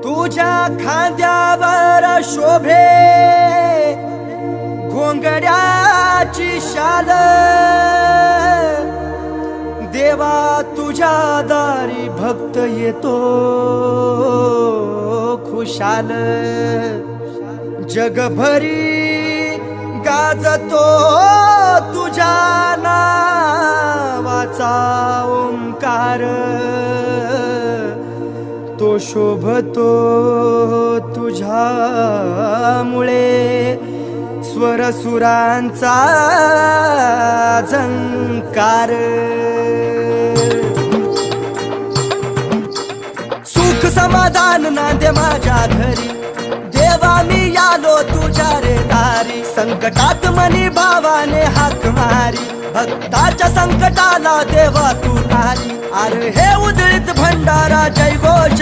तुझ्या खांद्यावर शोभे घोंगड्याची शाल, देवा तुझ्या दारी भक्त येतो खुशाल। जगभरी गाजतो तुझ्या नावाचा ओंकार, तो शोभतो तुझ्यामुळे स्वरसुरांचा झंकार। सुख समाधान नांदे माझ्या घरी, देवा मी आलो तुझ्या रे दारी। संकटात मनी भावाने हाक मारी, भक्ताच्या संकटाला देवा तू तारी। अरे हे उधळीत भंडारा जय घोष